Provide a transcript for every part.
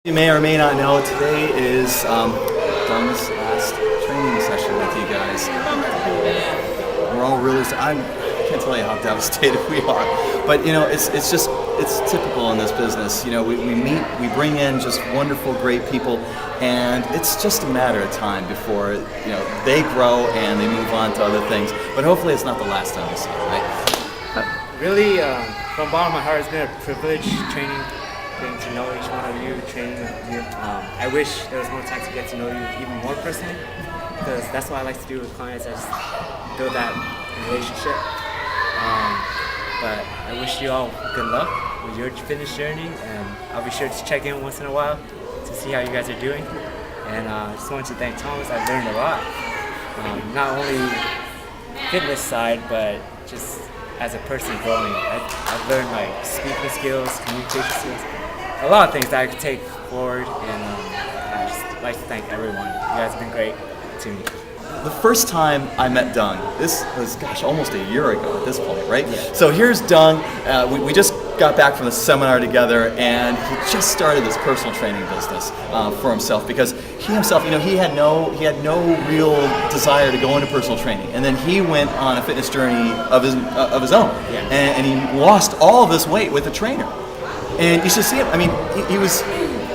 You may or may not know, today is Dung's last training session with you guys. We're all really, I can't tell you how devastated we are. But you know, it's typical in this business. You know, we meet, we bring in just wonderful, great people, and it's just a matter of time before, you know, they grow and they move on to other things. But hopefully it's not the last time we see them, right? Really, from the bottom of my heart, it's been a privilege getting to know each one of you, training with you. I wish there was more time to get to know you even more personally, because that's what I like to do with clients. I just build that relationship. But I wish you all good luck with your fitness journey, and I'll be sure to check in once in a while to see how you guys are doing. And I just wanted to thank Thomas. I've learned a lot, not only fitness side, but just as a person growing. I've learned like speaking skills, communication skills, a lot of things that I could take forward, and I just like to thank everyone. You guys have been great to me. The first time I met Dung, this was, gosh, almost a year ago at this point, right? Yeah. So here's Dung. We just got back from the seminar together, and he just started this personal training business for himself, because he himself, you know, he had no real desire to go into personal training, and then he went on a fitness journey of his own, Yeah. and he lost all of this weight with a trainer. And you should see him. I mean,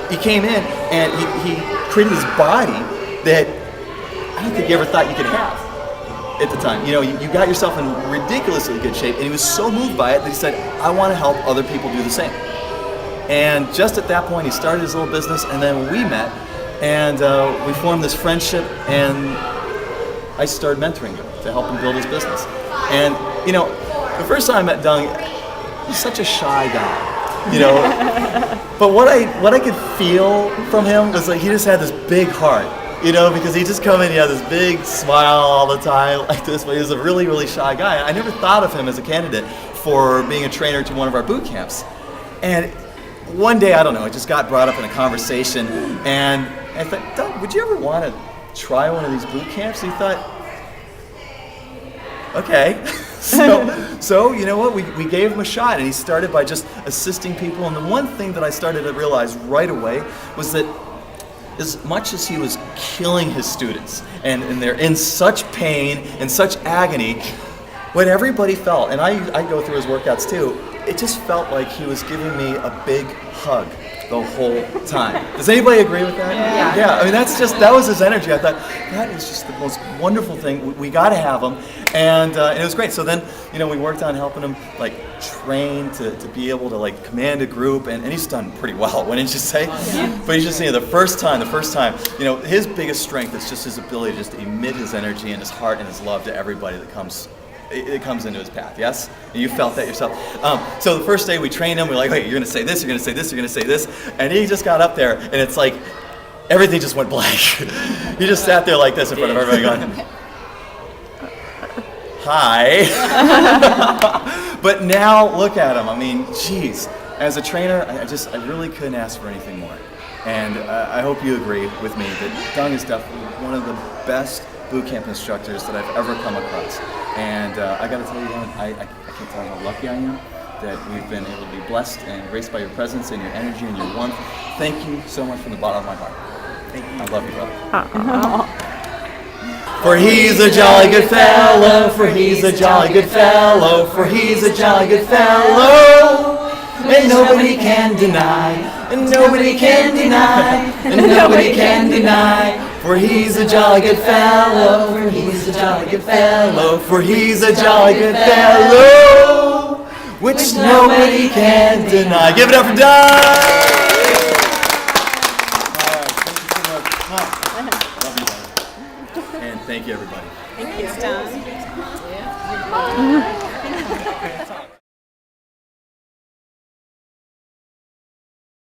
he came in and he created this body that I don't think you ever thought you could have at the time. You know, you got yourself in ridiculously good shape, and he was so moved by it that he said, I want to help other people do the same. And just at that point, he started his little business, and then we met, and we formed this friendship, and I started mentoring him to help him build his business. And, you know, the first time I met Dung, he's such a shy guy. You know, but what I could feel from him was like he just had this big heart, you know, because he just come in, he had this big smile all the time like this, but he was a really, really shy guy. I never thought of him as a candidate for being a trainer to one of our boot camps. And one day, I don't know, it just got brought up in a conversation, and I thought, Doug, would you ever want to try one of these boot camps? And he thought, okay. So you know what, we gave him a shot, and he started by just assisting people. And the one thing that I started to realize right away was that as much as he was killing his students, and they're in such pain and such agony, what everybody felt, and I go through his workouts too, it just felt like he was giving me a big hug the whole time. Does anybody agree with that? Yeah. I mean, that was his energy. I thought, that is just the most wonderful thing. We got to have him, and it was great. So then, you know, we worked on helping him like train to be able to like command a group, and he's done pretty well, wouldn't you say? Yeah. But he's just saying the first time, you know, his biggest strength is just his ability to just emit his energy and his heart and his love to everybody that comes into his path, yes? And you felt that yourself. So the first day we trained him, we were like, hey, you're gonna say this, you're gonna say this, you're gonna say this. And he just got up there, and it's like, everything just went blank. He just sat there like this in front of everybody going, hi. But now, look at him. I mean, geez. As a trainer, I really couldn't ask for anything more. And I hope you agree with me that Dung is definitely one of the best boot camp instructors that I've ever come across. And I got to tell you, Dung, I can't tell you how lucky I am that we've been able to be blessed and graced by your presence and your energy and your warmth. Thank you so much from the bottom of my heart. Thank you. I love you, brother. For he's a jolly good fellow, for he's a jolly good fellow, for he's a jolly good fellow, and nobody can deny, and nobody can deny, and nobody can deny. For he's a jolly good fellow, for he's a jolly good fellow, for he's a jolly good fellow, which nobody can deny. Give it up for Dung! And thank you, everybody. Thank you, Dung.